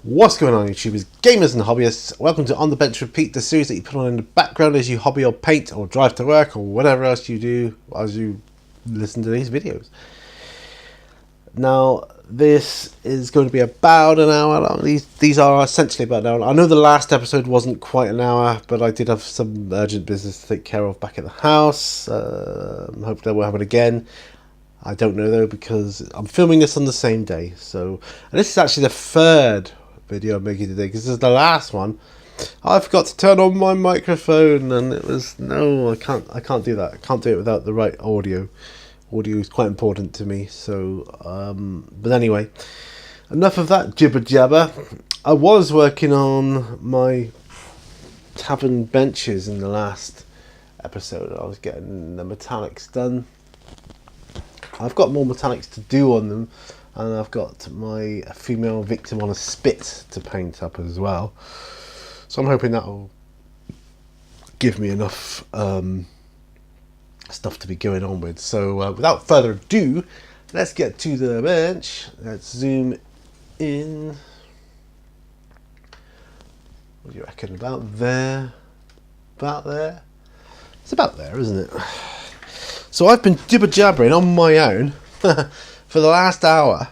What's going on, YouTubers, gamers and hobbyists? Welcome to On the Bench Repeat, the series that you put on in the background as you hobby or paint or drive to work or whatever else you do as you listen to these videos. Now, this is going to be about an hour long. These are essentially about an hour. I know the last episode wasn't quite an hour, but I did have some urgent business to take care of back at the house. Hopefully that won't happen again. I don't know though, because I'm filming this on the same day. So, and this is actually the third video I'm making today, because this is the last one. I forgot to turn on my microphone, and it was I can't do that. I can't do it without the right audio. Audio is quite important to me. So, but anyway, enough of that jibber jabber. I was working on my Tavern benches in the last episode. I was getting the metallics done. I've got more metallics to do on them, and I've got my female victim on a spit to paint up as well. So I'm hoping that will give me enough stuff to be going on with. So without further ado, let's get to the bench. Let's zoom in. What do you reckon? About there? About there? It's about there, isn't it? So I've been jibber-jabbering on my own for the last hour,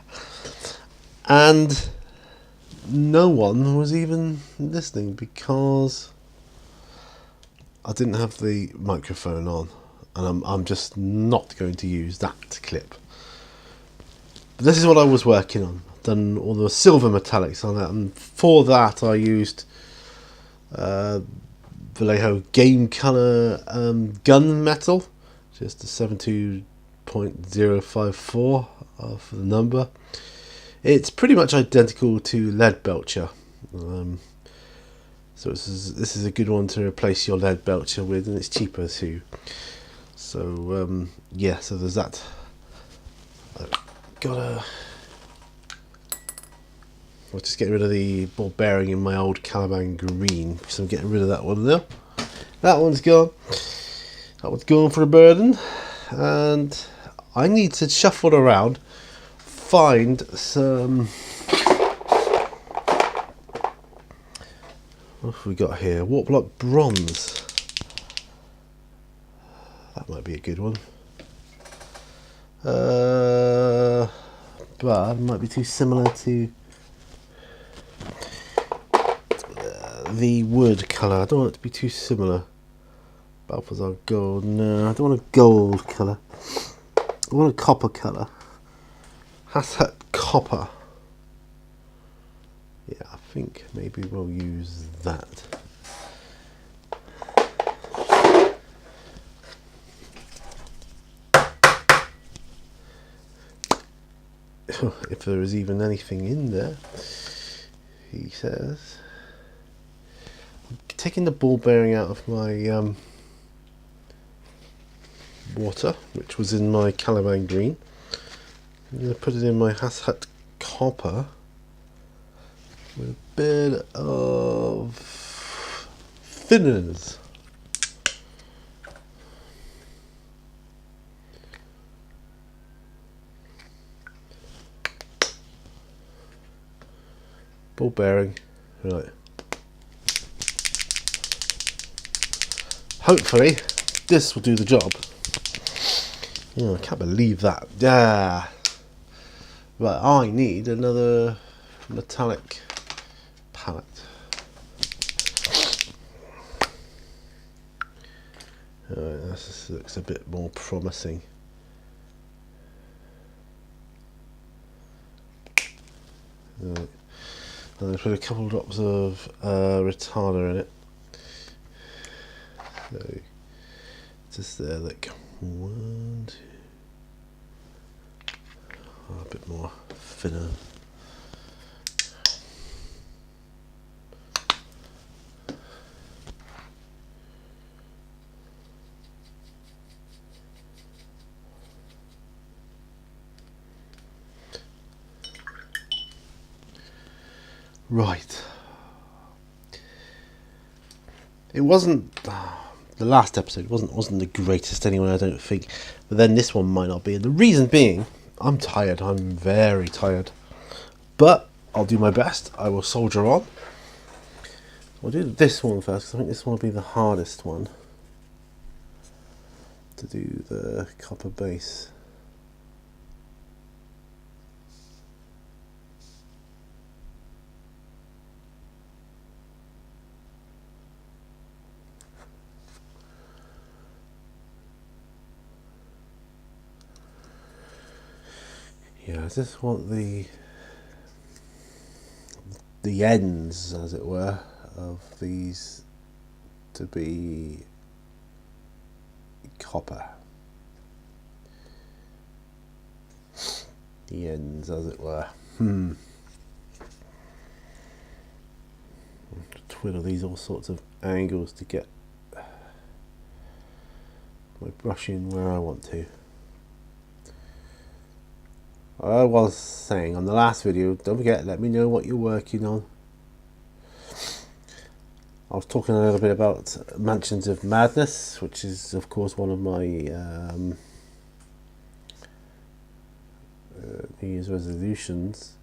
and no one was even listening because I didn't have the microphone on, and I'm just not going to use that clip. But this is what I was working on. I've done all the silver metallics on that, and for that I used Vallejo Game Colour gunmetal. Just a 72.054 for the number. It's pretty much identical to lead belcher. So this is a good one to replace your lead belcher with, and it's cheaper too. So yeah, so there's that. I'll just get rid of the ball bearing in my old Caliban green, because I'm getting rid of that one now. That one's gone. That one's going for a burden, and I need to shuffle around, find some. What have we got here? Warp block bronze. That might be a good one. But it might be too similar to the wood colour. I don't want it to be too similar. Balthazar gold. No, I don't want a gold colour. I want a copper colour. Hashat copper. Yeah, I think maybe we'll use that. If there is even anything in there, he says. I'm taking the ball bearing out of my water, which was in my Caliban green. I'm going to put it in my Hashat copper with a bit of thinners. Ball bearing, right. Hopefully this will do the job. Yeah, I can't believe that. Yeah. Right, I need another metallic palette. This looks a bit more promising. Right. I'm going to put a couple of drops of retarder in it. So, just there, like 1, 2. Oh, a bit more thinner. Right. It wasn't the last episode wasn't the greatest anyway, I don't think. But then this one might not be. And the reason being, I'm tired. I'm very tired. But I'll do my best. I will soldier on. We'll do this one first, because I think this one will be the hardest one to do, the copper base. Yeah, I just want the ends, as it were, of these to be copper. The ends, as it were. Twiddle these all sorts of angles to get my brush in where I want to. I was saying on the last video, don't forget, let me know what you're working on. I was talking a little bit about Mansions of Madness, which is of course one of my New Year's resolutions,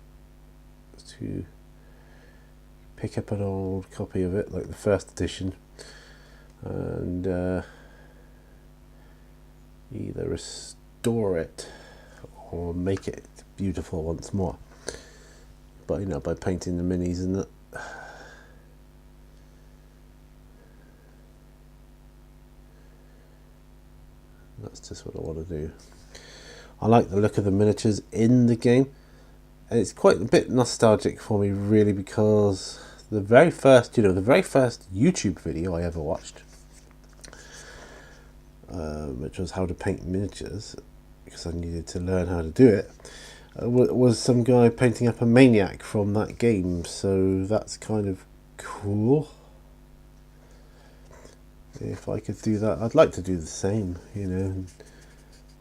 to pick up an old copy of it, like the first edition, and either restore it or make it beautiful once more. But you know, by painting the minis and that. That's just what I want to do. I like the look of the miniatures in the game, and it's quite a bit nostalgic for me, really, because the very first YouTube video I ever watched, which was how to paint miniatures, because I needed to learn how to do it, was some guy painting up a maniac from that game. So that's kind of cool. If I could do that, I'd like to do the same, you know, and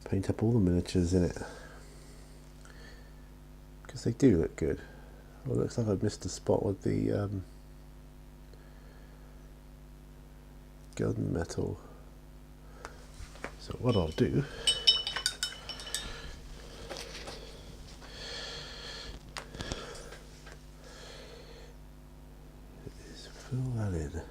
paint up all the miniatures in it, because they do look good. Well, it looks like I've missed a spot with the gunmetal. So what I'll do is fill that in.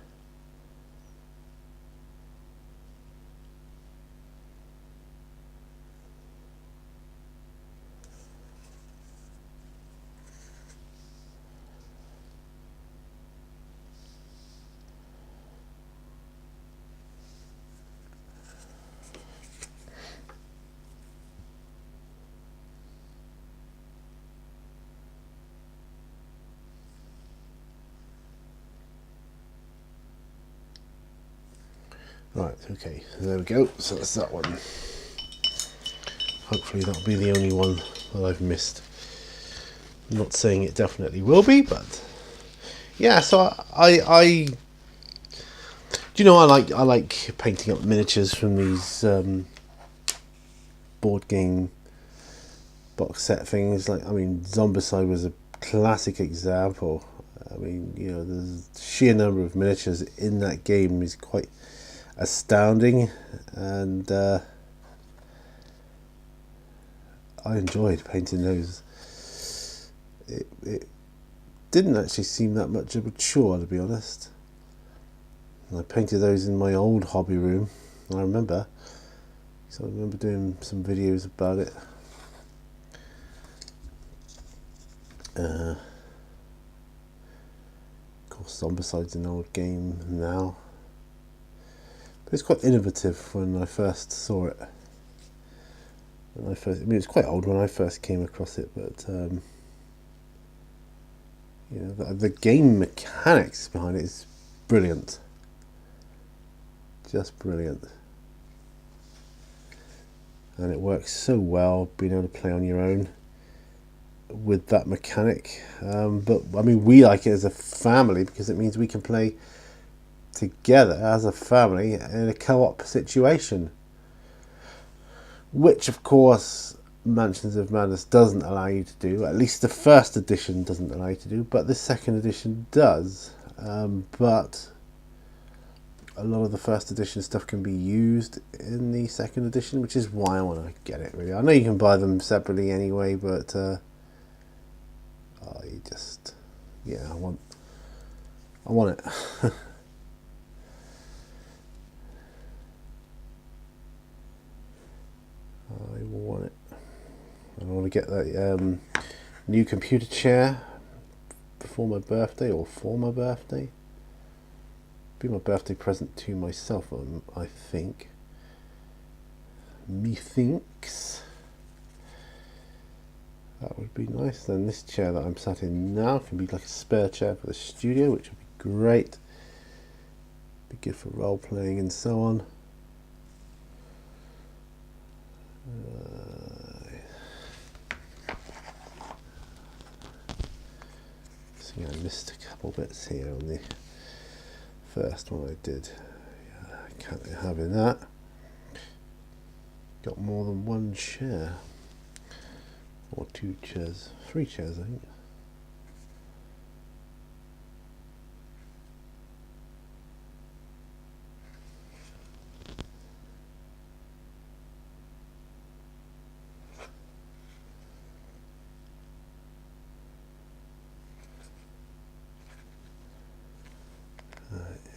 Right, okay, so there we go. So that's that one. Hopefully that'll be the only one that I've missed. I'm not saying it definitely will be, but yeah. So I do you know, I like painting up miniatures from these board game box set things. Like, I mean, Zombicide was a classic example. I mean, you know, the sheer number of miniatures in that game is quite astounding, and I enjoyed painting those. It didn't actually seem that much of a chore, to be honest. I painted those in my old hobby room, I remember. So I remember doing some videos about it. Of course, Zombicide's an old game now. But it's quite innovative when I first saw it. I mean, it's quite old when I first came across it, but you know, the game mechanics behind it is brilliant. Just brilliant. And it works so well, being able to play on your own with that mechanic. But I mean, we like it as a family because it means we can play together as a family in a co-op situation, which of course Mansions of Madness doesn't allow you to do. At least the first edition doesn't allow you to do, but the second edition does. But a lot of the first edition stuff can be used in the second edition, which is why I want to get it, really. I know you can buy them separately anyway, but I me just, yeah, I want it. I want it. I want to get that new computer chair before my birthday or for my birthday. Be my birthday present to myself, I think. Methinks that would be nice. Then this chair that I'm sat in now can be like a spare chair for the studio, which would be great. Be good for role playing and so on. See, I missed a couple bits here on the first one I did. Yeah, I can't be having that. Got more than one chair. Or 2 chairs. 3 chairs, I think.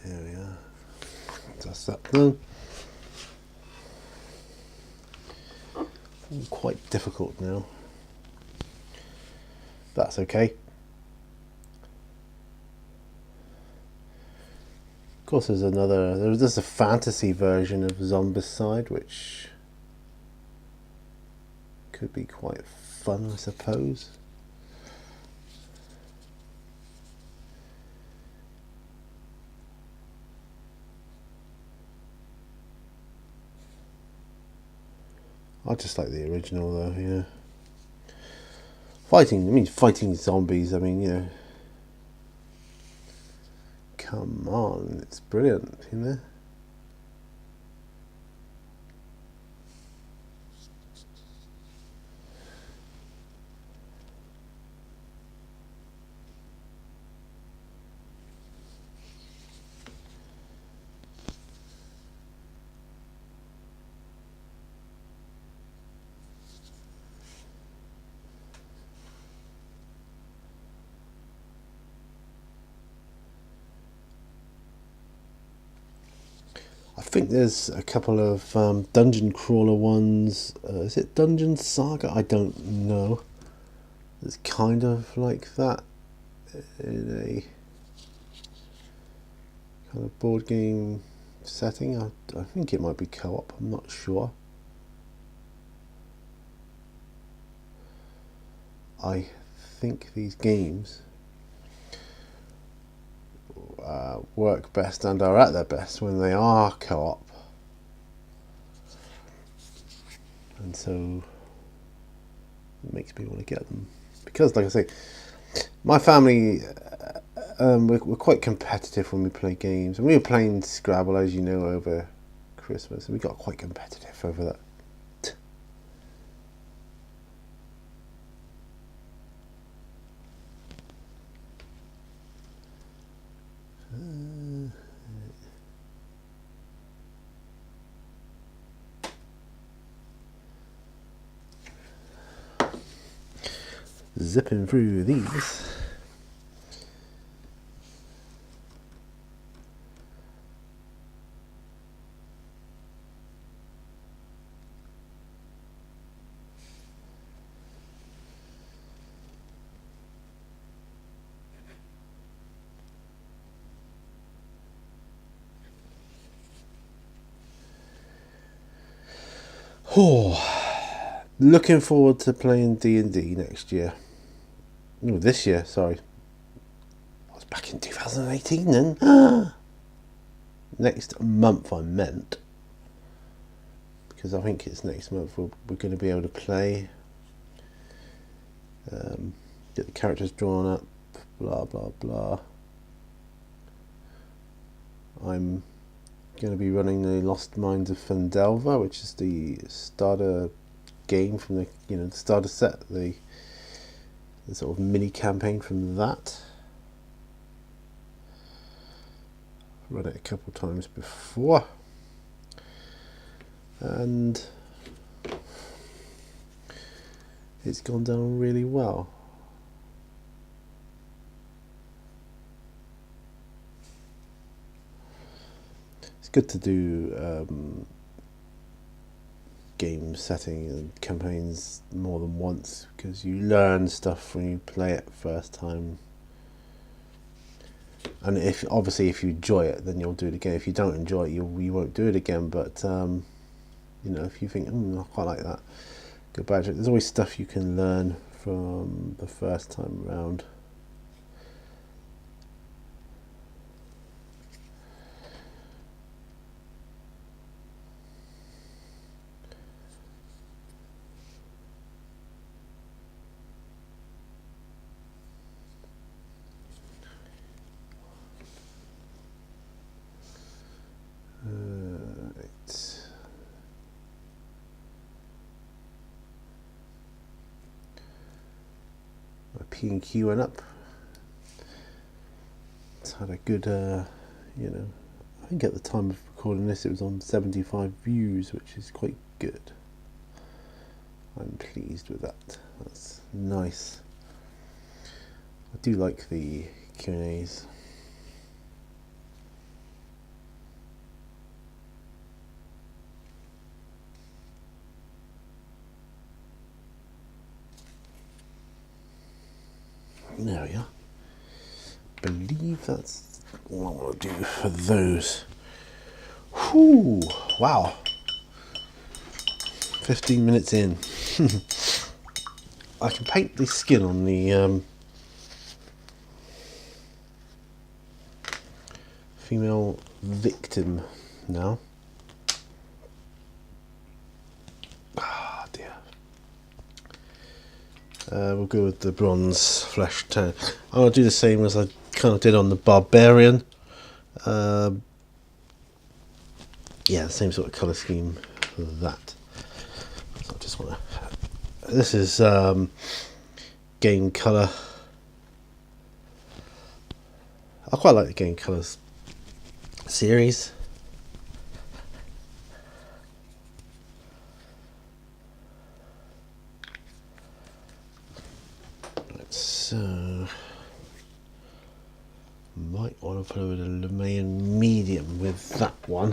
Here we are. That's that done. Quite difficult now. That's okay. Of course, there's a fantasy version of Zombicide, which could be quite fun, I suppose. I just like the original though, yeah. Fighting zombies, I mean, you know. Come on, it's brilliant, you know. I think there's a couple of dungeon crawler ones. Is it Dungeon Saga? I don't know. It's kind of like that in a kind of board game setting. I think it might be co-op. I'm not sure. I think these games work best and are at their best when they are co-op, and so it makes me want to get them because, like I say, my family we're quite competitive when we play games, and we were playing Scrabble, as you know, over Christmas, and we got quite competitive over that. Zipping through these. Oh, looking forward to playing D&D next year. No, this year, sorry. I was back in 2018 then. Next month, I meant. Because I think it's next month we're going to be able to play. Get the characters drawn up, blah, blah, blah. I'm going to be running the Lost Mines of Fendelva, which is the starter game from the starter set, the sort of mini campaign from that. Run it a couple of times before, and it's gone down really well. good to do game setting and campaigns more than once, because you learn stuff when you play it first time. And if you enjoy it, then you'll do it again. If you don't enjoy it, you won't do it again. But if you think, I quite like that, go back to it. There's always stuff you can learn from the first time around. P&Q went up. It's had a good, I think at the time of recording this it was on 75 views, which is quite good. I'm pleased with that. That's nice. I do like the Q&As. There we are. I believe that's what I'm going to do for those. Whew, wow. 15 minutes in. I can paint the skin on the female victim now. Ah, dear. We'll go with the bronze flesh tone. I'll do the same as I kind of did on the barbarian. Yeah, the same sort of colour scheme for that. So I just want to. This is game colour. I quite like the game colours series. So might want to put a bit of Lemayan medium with that one,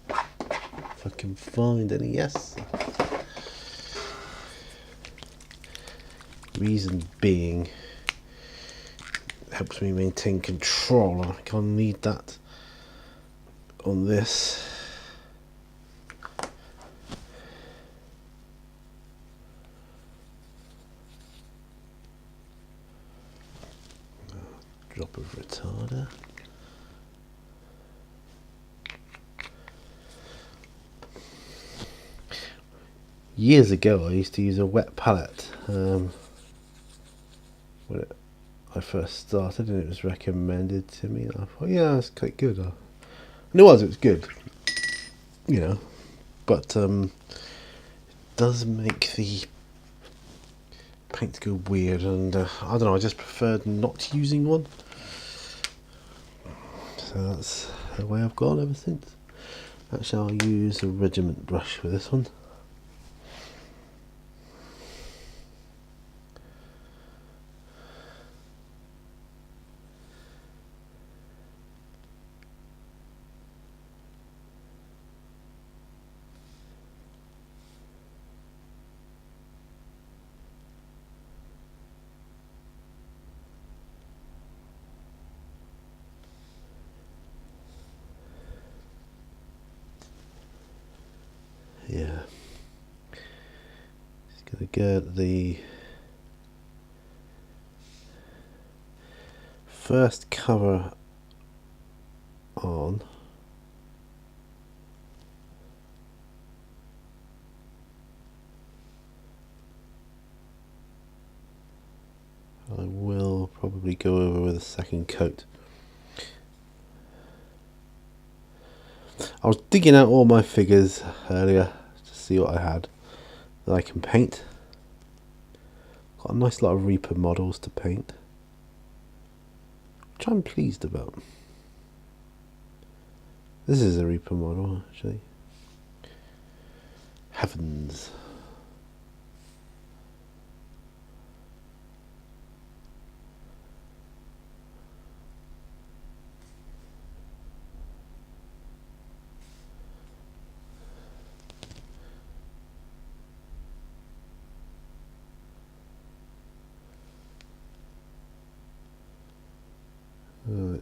if I can find any. Yes. Reason being, it helps me maintain control. I can't need that on this. Drop of retarder. Years ago I used to use a wet palette when I first started, and it was recommended to me, and I thought, yeah, that's quite good. And it was good, but it does make the paint go weird, and I don't know, I just preferred not using one. So that's the way I've gone ever since. Actually, I'll use a regiment brush for this one. Yeah, just gonna get the first cover on. I will probably go over with a second coat. I was digging out all my figures earlier to see what I had that I can paint. Got a nice lot of Reaper models to paint, which I'm pleased about. This is a Reaper model, actually. Heavens. Right.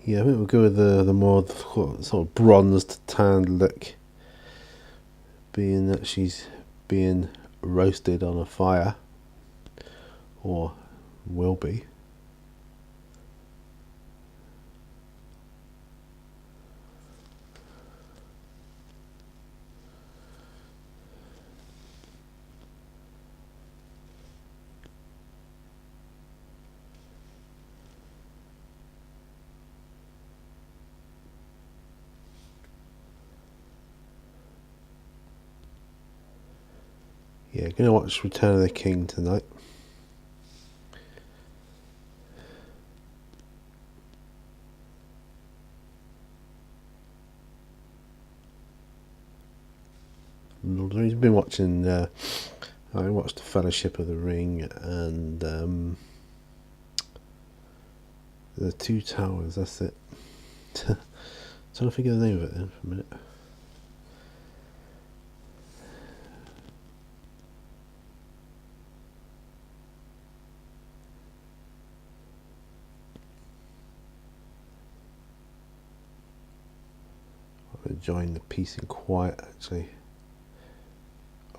Yeah, I think we'll go with the more sort of bronzed tanned look, being that she's being roasted on a fire, or will be. Yeah, gonna watch Return of the King tonight. I've been watching. I watched The Fellowship of the Ring and The Two Towers. That's it. Trying to figure the name of it then for a minute. I'm enjoying the peace and quiet actually,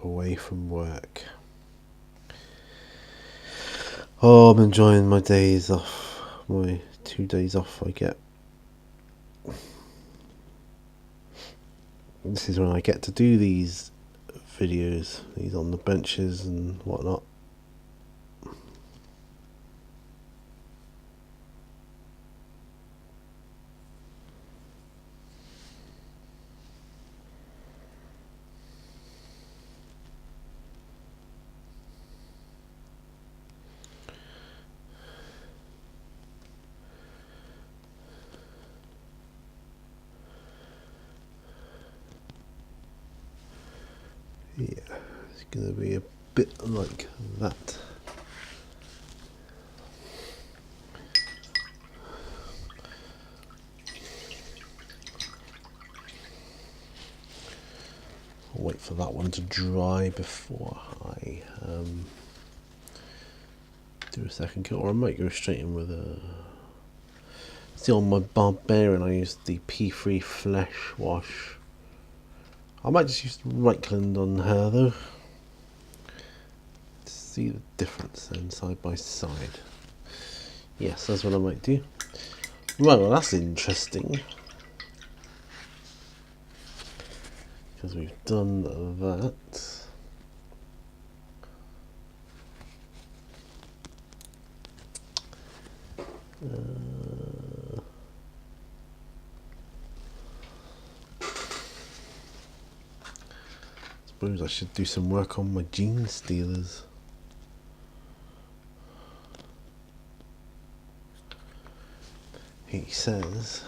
away from work. Oh, I'm enjoying my days off, my 2 days off I get. This is when I get to do these videos, these on the benches and whatnot. Yeah, it's going to be a bit like that. I'll wait for that one to dry before I do a second coat, or I might go straight in with a... See, on my Barbarian I used the P3 Flesh Wash. I might just use Reichland on her though, to see the difference then side by side. Yes, that's what I might do. Right, well that's interesting, because we've done that. Suppose I should do some work on my Genestealers. He says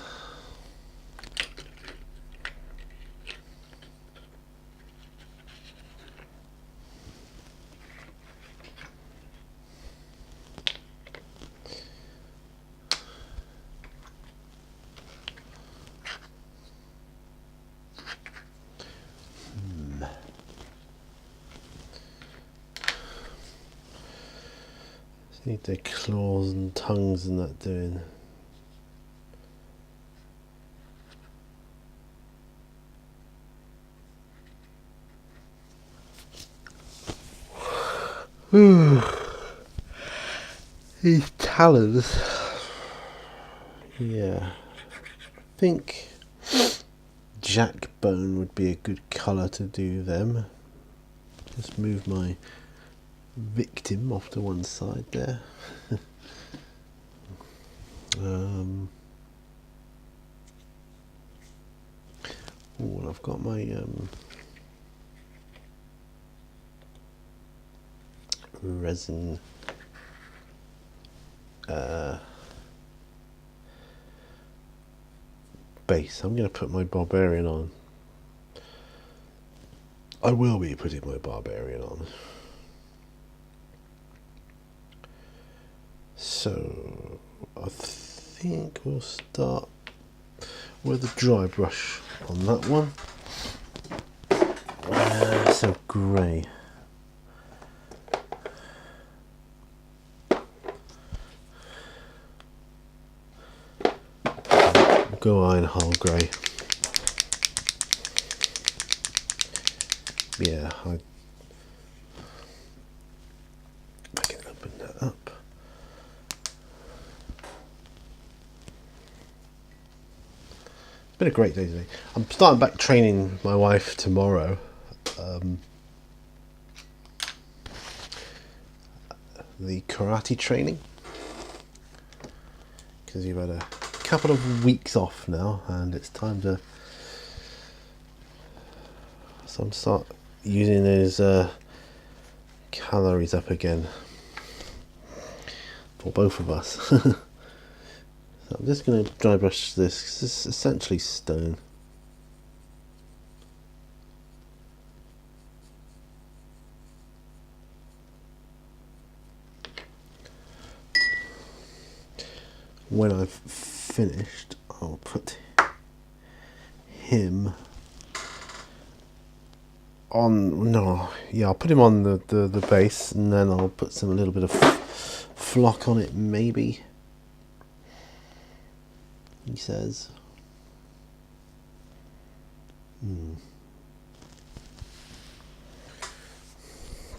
need their claws and tongues and that doing. These talons. Yeah. I think Jackbone would be a good colour to do them. Just move my victim off to one side there. Oh, I've got my resin base. I'm going to put my Barbarian on. I will be putting my Barbarian on. So I think we'll start with a dry brush on that one. So grey. go iron hull grey. Yeah, I can open that up. It's been a great day today. I'm starting back training my wife tomorrow. The karate training, because you've had a couple of weeks off now and it's time to start using those calories up again for both of us. So I'm just going to dry brush this. This is essentially stone. When I've finished, I'll put him on. No, yeah, I'll put him on the base, and then I'll put a little bit of flock on it, maybe. He says.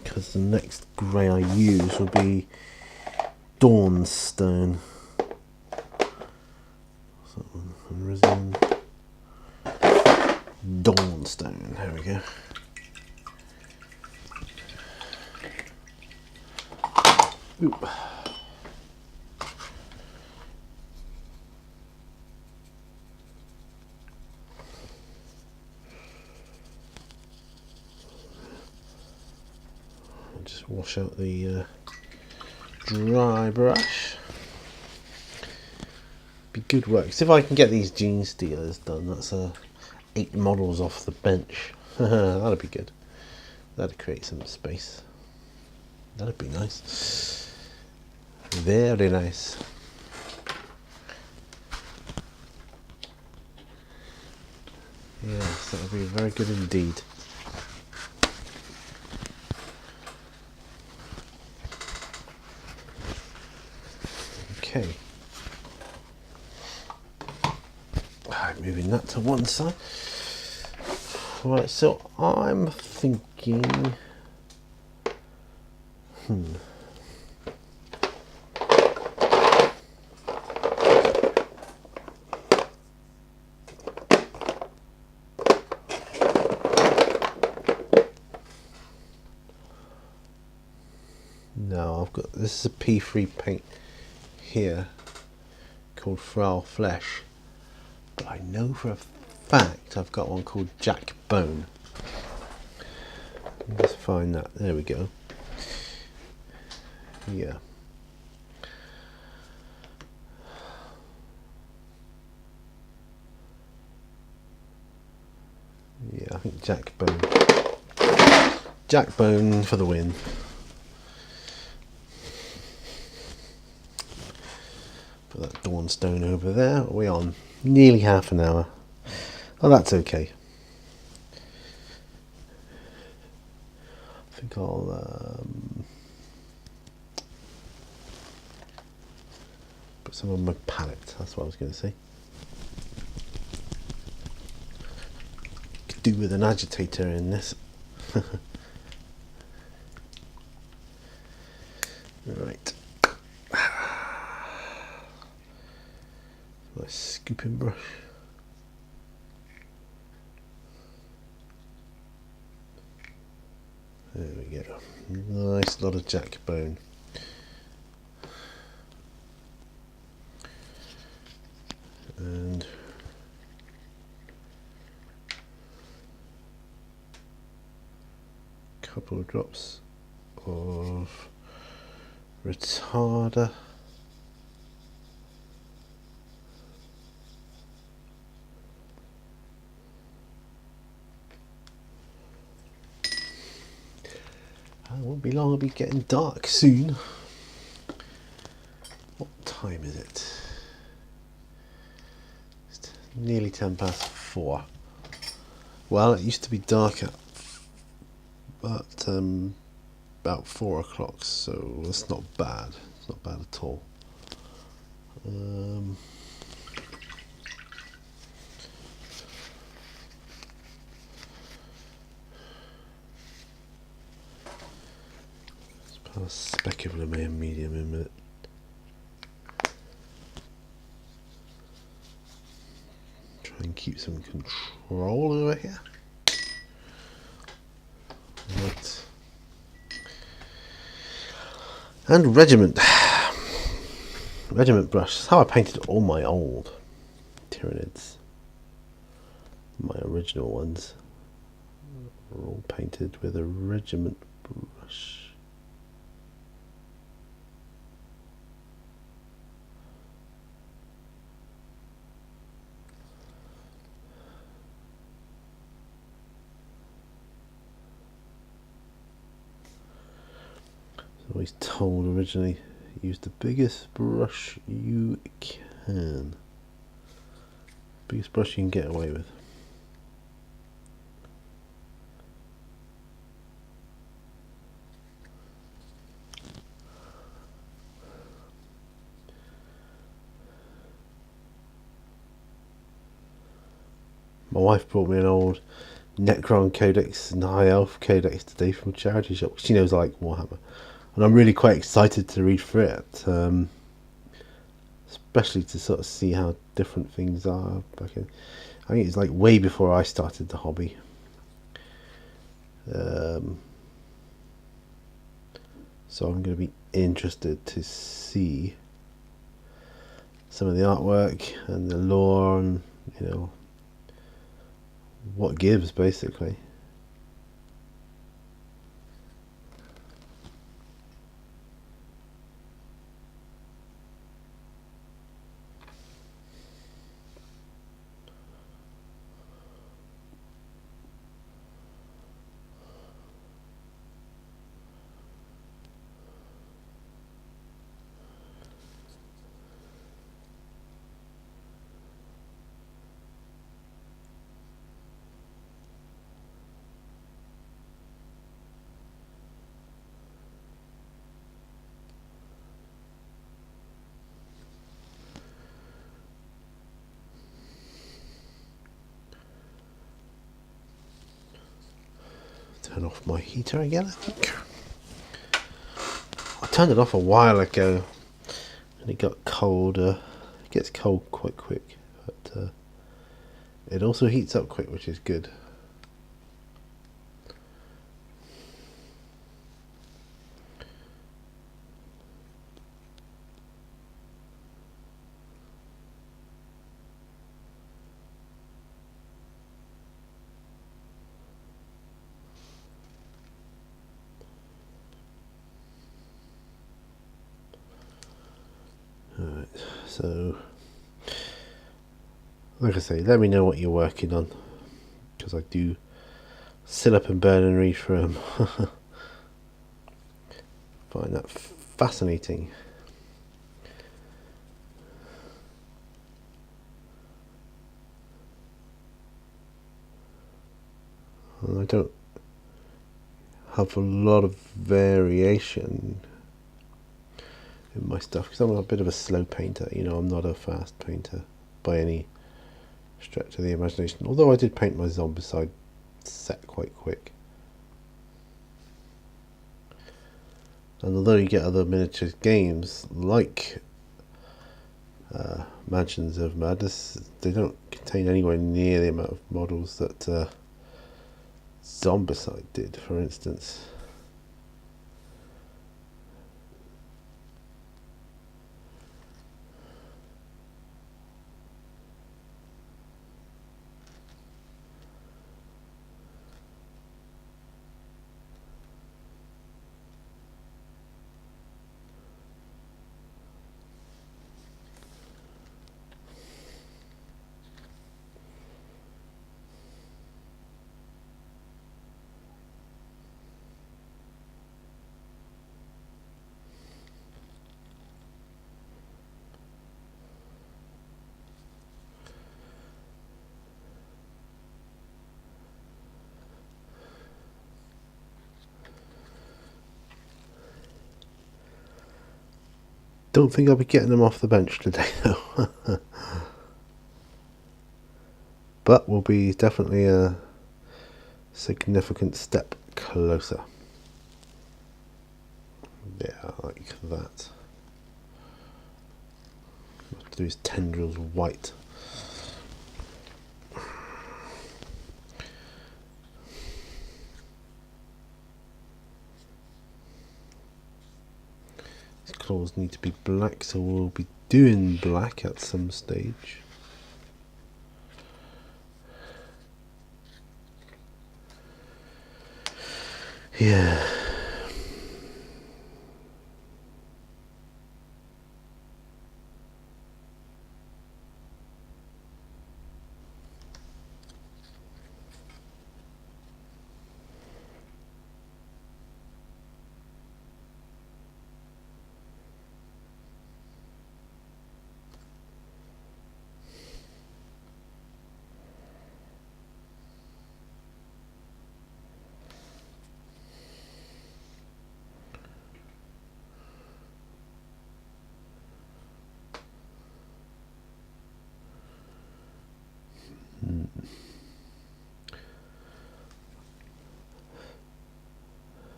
Because the next grey I use will be Dawnstone. Resin. Dawnstone, there we go. Oop. I'll just wash out the dry brush. Be good work. So if I can get these Genestealers done, that's 8 models off the bench. That'd be good. That'd create some space. That'd be nice. Very nice. Yes, that would be very good indeed. Okay. Moving that to one side. Right, so I'm thinking. No, I've got this is a P3 paint here called Frail Flesh. But I know for a fact I've got one called Jack Bone. Let's find that. There we go. Yeah. Yeah, I think Jack Bone. Jack Bone for the win. Put that Dawnstone over there. We're on nearly half an hour. Oh, that's okay. I think I'll put some on my palette. That's what I was going to say. Could do with an agitator in this. Right. My scooping brush. There we go. Nice lot of Jack Bone. And a couple of drops of retarder. It won't be long, it'll be getting dark soon. What time is it? It's nearly 4:10. Well, it used to be dark at about 4 o'clock, so that's not bad. It's not bad at all. I'll speculate a medium in a minute. Try and keep some control over here. Right. And regiment. Regiment brush. That's how I painted all my old Tyranids. My original ones are all painted with a regiment brush. So he's told originally, use the biggest brush you can. Biggest brush you can get away with. My wife brought me an old Necron Codex and High Elf Codex today from a charity shop. She knows I like Warhammer, and I'm really quite excited to read through it, especially to sort of see how different things are. Back in, I think it's like way before I started the hobby. So I'm going to be interested to see some of the artwork and the lore, and you know, what gives basically. Turn off my heater again, I think. I turned it off a while ago and it got colder. It gets cold quite quick, but it also heats up quick, which is good. Alright, so like I say, let me know what you're working on, because I do sit up and burn and read through them. Find that fascinating. And I don't have a lot of variation in my stuff because I'm a bit of a slow painter. You know, I'm not a fast painter by any stretch of the imagination, although I did paint my Zombicide set quite quick. And although you get other miniature games like Mansions of Madness, they don't contain anywhere near the amount of models that Zombicide did, for instance. Don't think I'll be getting them off the bench today, though. But we'll be definitely a significant step closer. like that. What I have to do is tendrils white. These claws need to be black, so we'll be doing black at some stage. Yeah.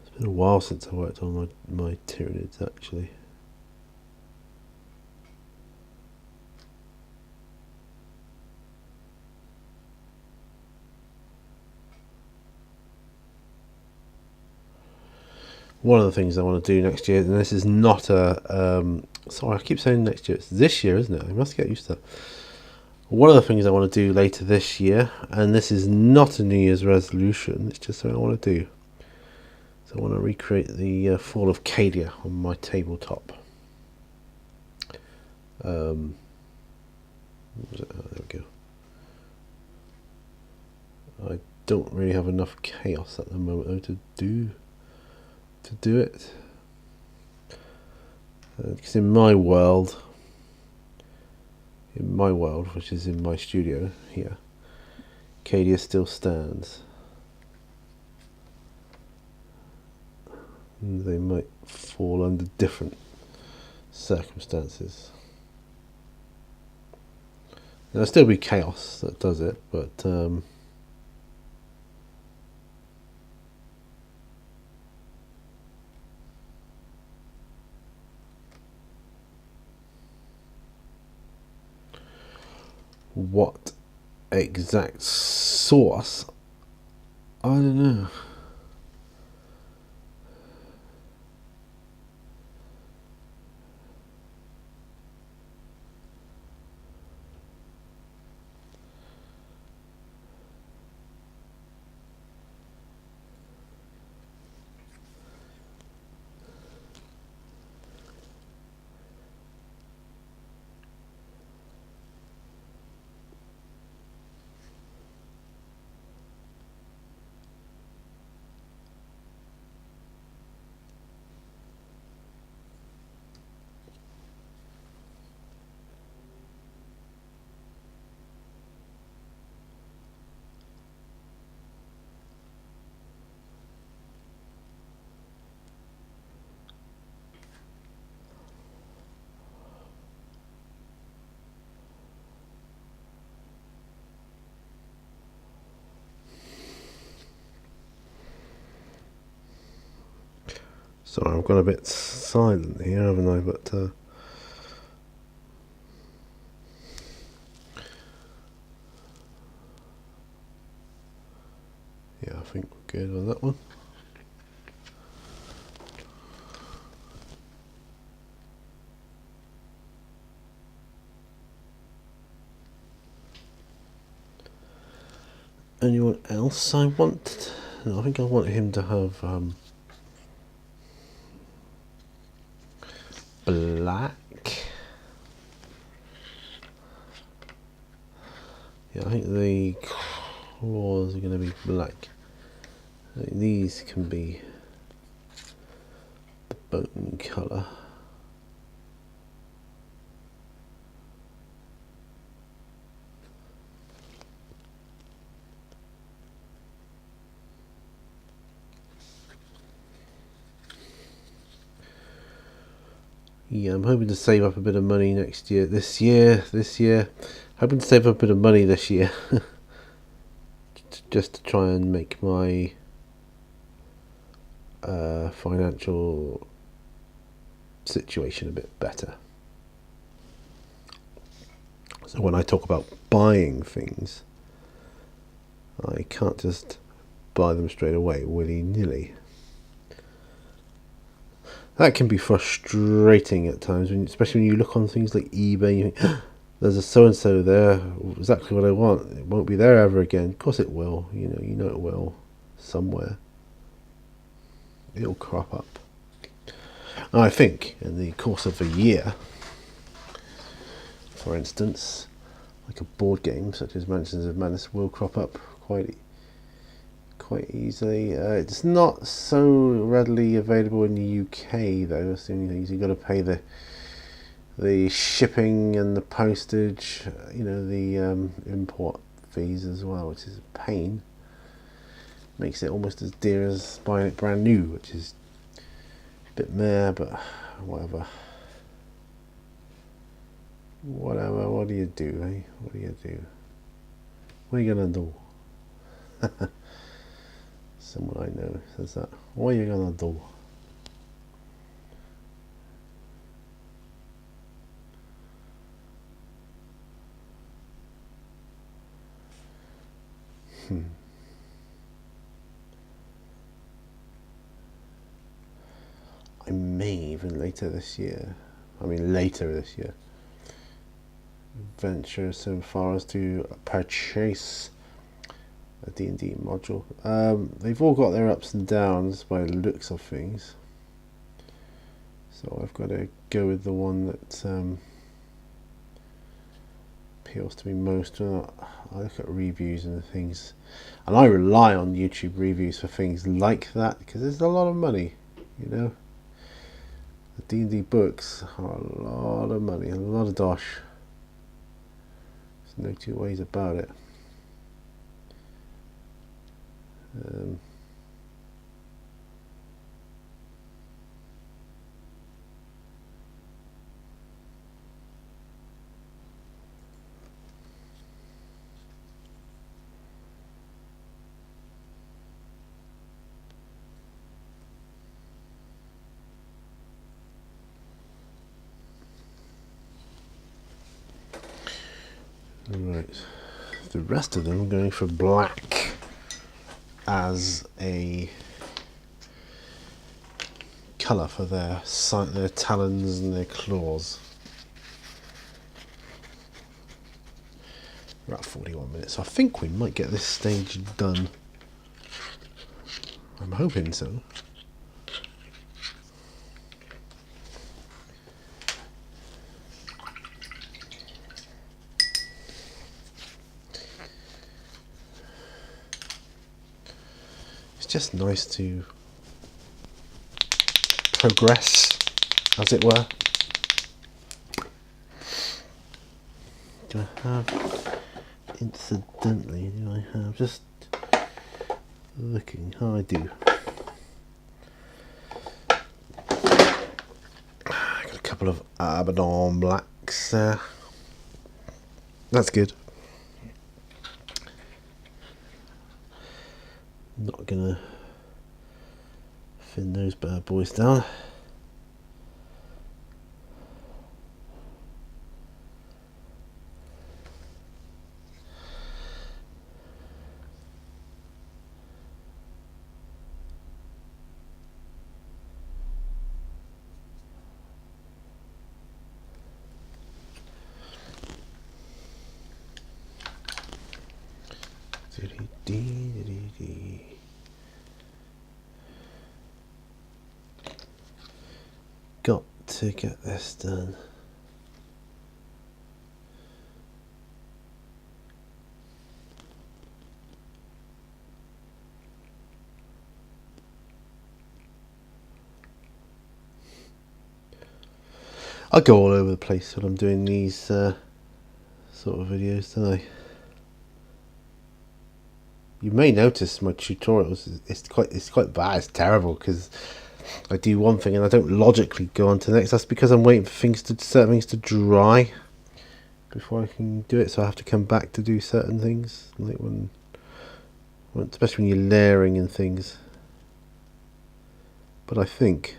It's been a while since I worked on my Tyranids actually. One of the things I want to do next year, and this is not a sorry, I keep saying next year, it's this year, isn't it? I must get used to that. One of the things I want to do later this year, and this is not a New Year's resolution, it's just something I want to do. So I want to recreate the Fall of Cadia on my tabletop. What was it? Oh, there we go. I don't really have enough chaos at the moment though to do it. Because in my world, which is in my studio here, Cadia still stands. And they might fall under different circumstances. There'll still be chaos that does it, but what exact source, I don't know. Sorry, I've got a bit silent here, haven't I? But yeah, I think we're good on that one. Anyone else I want? No, I think I want him to have black. Yeah, I think the claws are going to be black. These can be the bone colour. Yeah, I'm hoping to save up a bit of money next year. This year. Hoping to save up a bit of money this year. Just to try and make my financial situation a bit better. So when I talk about buying things, I can't just buy them straight away willy-nilly. That can be frustrating at times, especially when you look on things like eBay. You think, there's a so-and-so there, exactly what I want. It won't be there ever again. Of course it will. You know it will. Somewhere. It'll crop up. And I think in the course of a year, for instance, like a board game such as Mansions of Madness will crop up quite easily. It's not so readily available in the UK though. That's the only thing. You've got to pay the shipping and the postage, the import fees as well, which is a pain. Makes it almost as dear as buying it brand new, which is a bit meh, but whatever. What do you do, eh? What do you do? What are you gonna do? Someone I know says that. What are you gonna do? I may even later this year, venture so far as to purchase a D&D module. They've all got their ups and downs by the looks of things, so I've got to go with the one that appeals to me most. I look at reviews and things, and I rely on YouTube reviews for things like that because there's a lot of money, The D&D books are a lot of money, a lot of dosh. There's no two ways about it. Right, the rest of them are going for black as a colour for their talons and their claws. We're at 41 minutes, so I think we might get this stage done. I'm hoping so. It's just nice to progress, as it were. Do I have, incidentally, just looking, I do. I got a couple of Abaddon blacks there. That's good. Not gonna thin those bad boys down. Got to get this done. I go all over the place when I'm doing these sort of videos, don't I? You may notice my tutorials. It's quite bad. It's terrible because I do one thing and I don't logically go on to the next. That's because I'm waiting for certain things to dry before I can do it. So I have to come back to do certain things, like especially when you're layering and things. But I think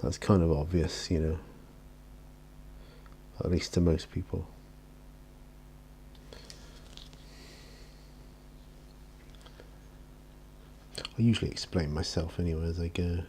That's kind of obvious, you know. At least to most people. I usually explain myself anyway as I go.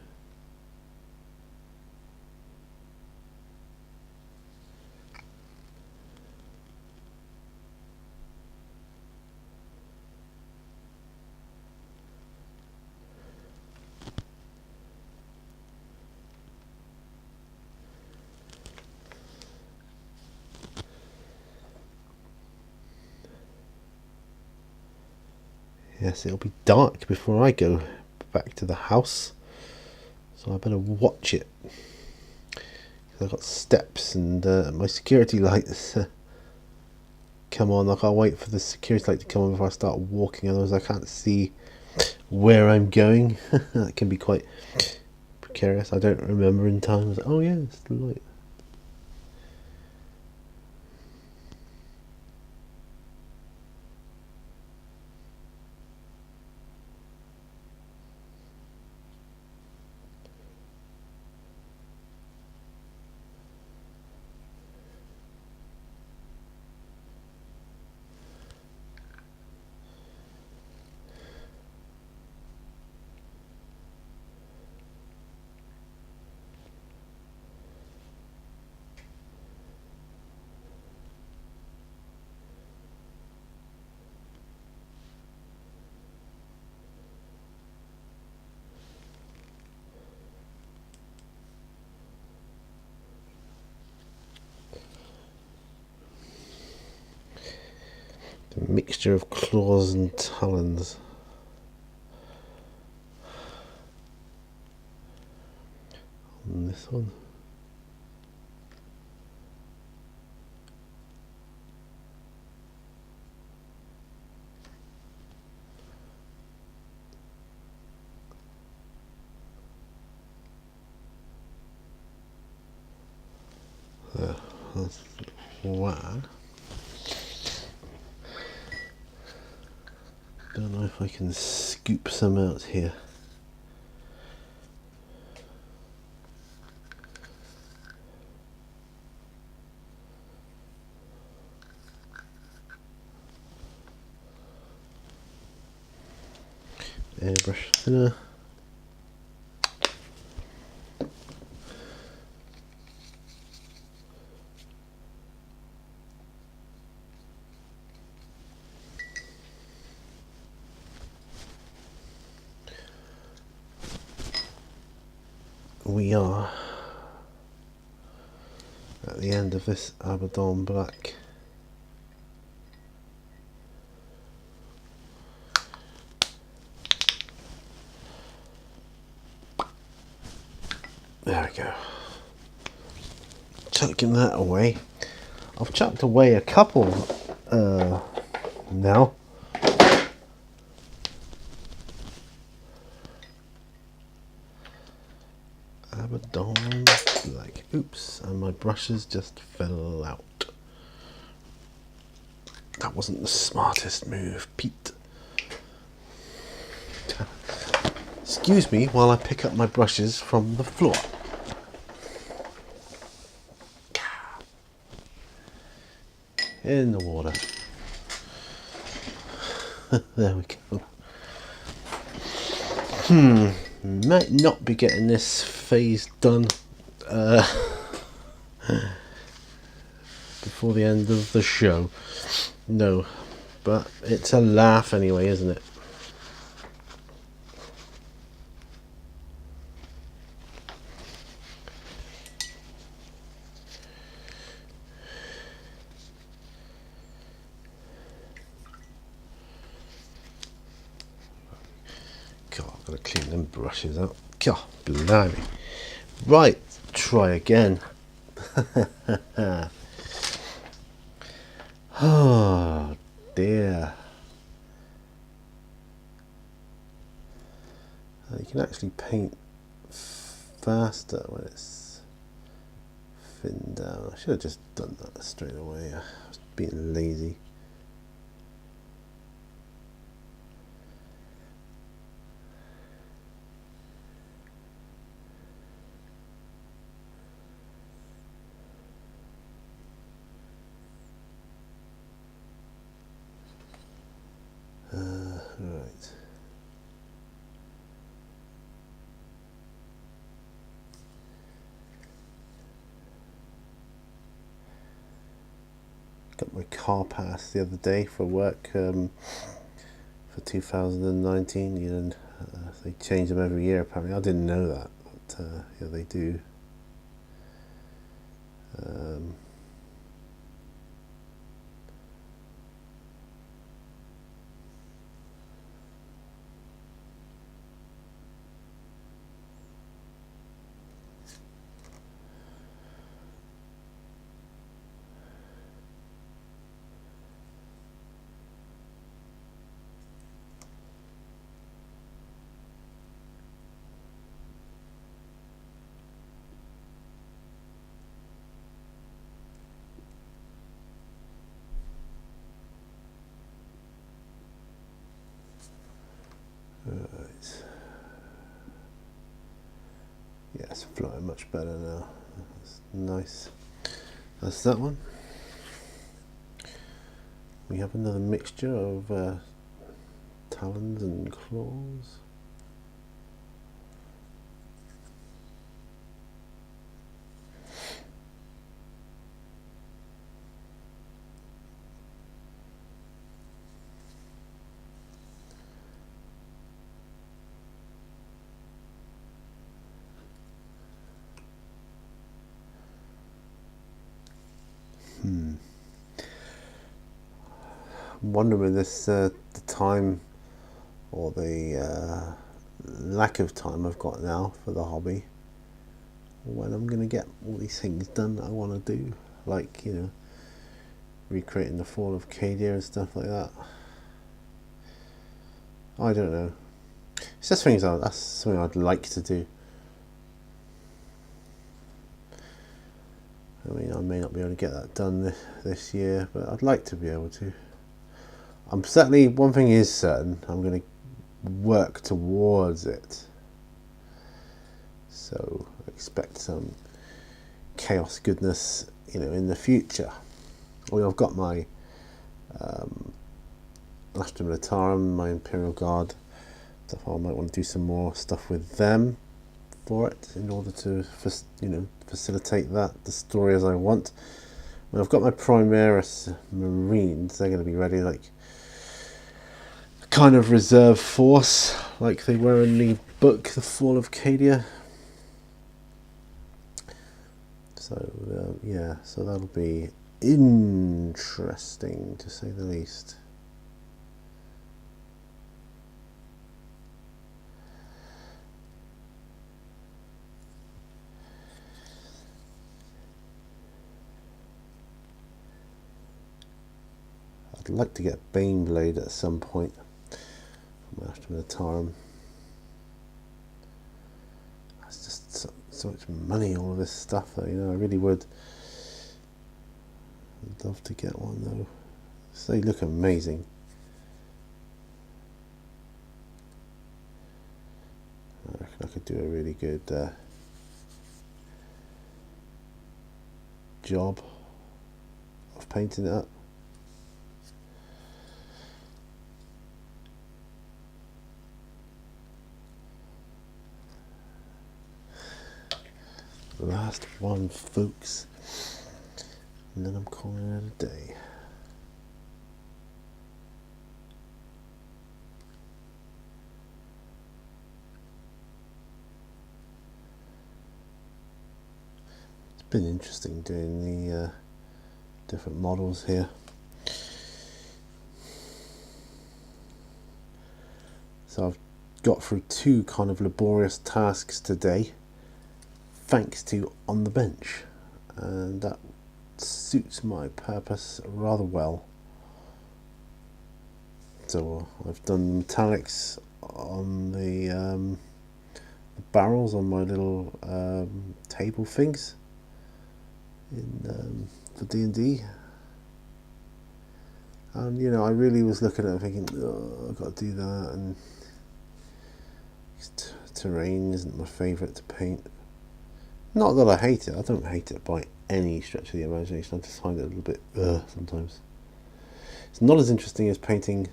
Yes, it'll be dark before I go back to the house, so I better watch it. I've got steps and my security lights come on. I can't wait for the security light to come on before I start walking, otherwise I can't see where I'm going. That can be quite precarious. I don't remember in time. Oh yeah, it's the light. The mixture of claws and talons. On this one. That's one. Don't know if I can scoop some out here. Airbrush thinner. We are at the end of this Abaddon Black. There we go. Chucking that away. I've chucked away a couple now. Abaddon Black. Oops, and my brushes just fell out. That wasn't the smartest move, Pete. Excuse me while I pick up my brushes from the floor. In the water. There we go. Might not be getting this phase done before the end of the show. No, but it's a laugh anyway, isn't it? God, I've got to clean them brushes out. God, blimey. Right, try again. Oh dear. You can actually paint faster when it's thinned down. I should have just done that straight away. I was being lazy. my car pass the other day for work for 2019. You know, they change them every year apparently. I didn't know that, but yeah, they do. Right. Yeah, it's flowing much better now. That's nice. That's that one. We have another mixture of talons and claws. I'm wondering this the time or the lack of time I've got now for the hobby, when I'm going to get all these things done that I want to do, like, you know, recreating the fall of Cadia and stuff like that. I don't know. It's just things that's something I'd like to do. I mean, I may not be able to get that done this year, but I'd like to be able to. I'm certainly, one thing is certain, I'm going to work towards it. So expect some chaos goodness, you know, in the future. Well, I've got my Astra Militarum, my Imperial Guard stuff. I might want to do some more stuff with them for it in order to, you know, facilitate that, the story as I want. When I've got my Primaris Marines, they're going to be ready, like kind of reserve force, like they were in the book The Fall of Cadia. So yeah, so that'll be interesting to say the least. I'd like to get Baneblade at some point from Astra Militarum. It's just so much money, all of this stuff, though, you know. I really would. I'd love to get one though. So they look amazing. I reckon I could do a really good job of painting it up. Last one, folks, and then I'm calling it a day. It's been interesting doing the different models here. So I've got through 2 kind of laborious tasks today, thanks to On the Bench, and that suits my purpose rather well. So I've done metallics on the barrels on my little table things in for D&D, and you know, I really was looking at it thinking, oh, I've got to do that, and terrain isn't my favourite to paint. Not that I hate it, I don't hate it by any stretch of the imagination, I just find it a little bit sometimes. It's not as interesting as painting,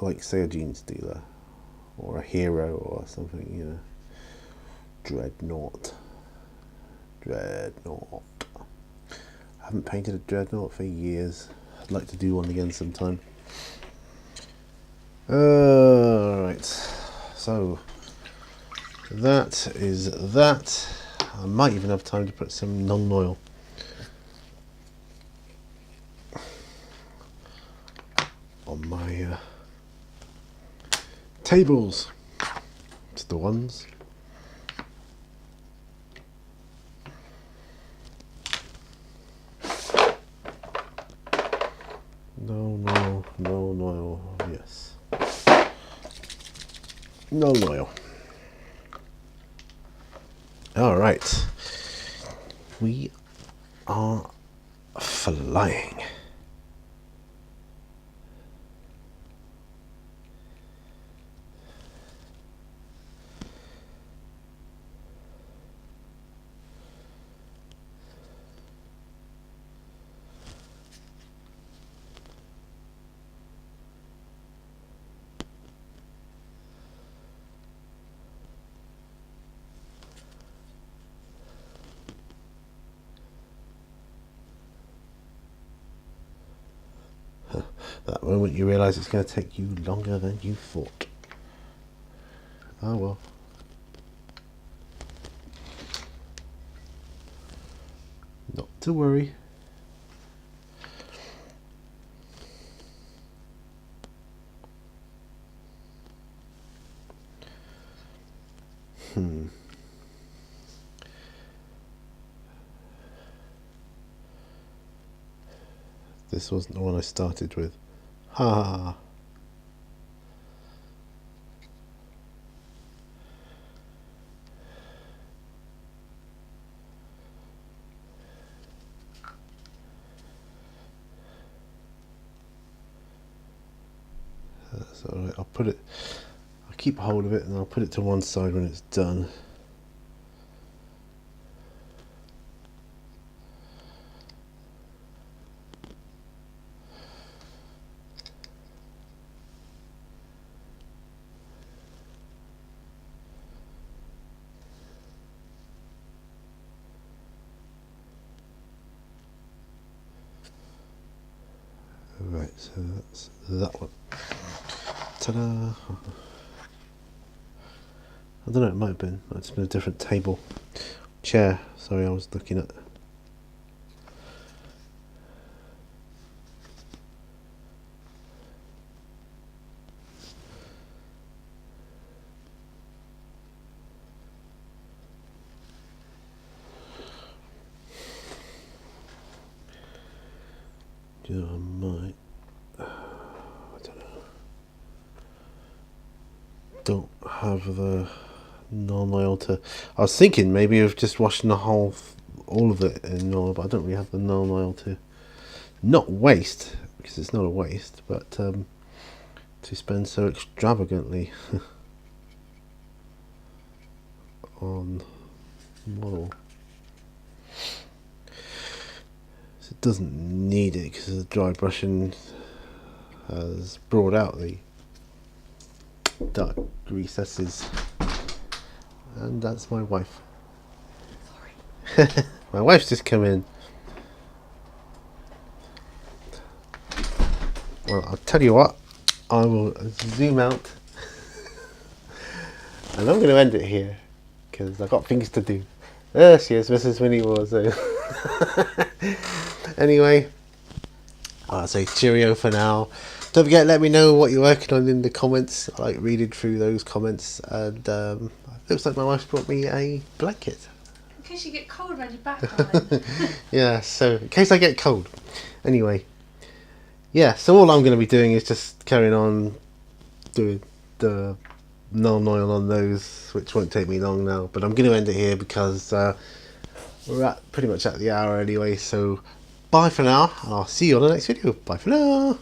like, say, a Genestealer or a hero or something, you know. Dreadnought. haven't painted a dreadnought for years. I'd like to do one again sometime. Alright, so that is that. I might even have time to put some non-oil. On my tables. It's the ones. No, yes. No oil. Alright. We are flying. That moment you realise it's going to take you longer than you thought. Oh well. Not to worry. This wasn't the one I started with. Ha! That's alright. I'll keep hold of it and I'll put it to one side when it's done. Right, so that's that one. Ta-da! I don't know, it might have been a different table. Chair, sorry, I was looking at. I might. I don't know. Don't have the non-oil to. I was thinking maybe of just washing all of it in oil, but I don't really have the non-oil to. Not waste, because it's not a waste, but to spend so extravagantly on model. It doesn't need it because the dry brushing has brought out the dark recesses, and that's my wife. Sorry. My wife's just come in. Well, I'll tell you what, I will zoom out and I'm going to end it here because I've got things to do. There she is, Mrs. Winnie Warzone. Anyway, I'll say cheerio for now. Don't forget, let me know what you're working on in the comments. I like reading through those comments. And looks like my wife's brought me a blanket. In case you get cold around your back, darling. Yeah, so in case I get cold. Anyway, yeah, so all I'm going to be doing is just carrying on doing the non-oil on those, which won't take me long now. But I'm going to end it here because we're pretty much at the hour anyway. So bye for now, and I'll see you on the next video. Bye for now.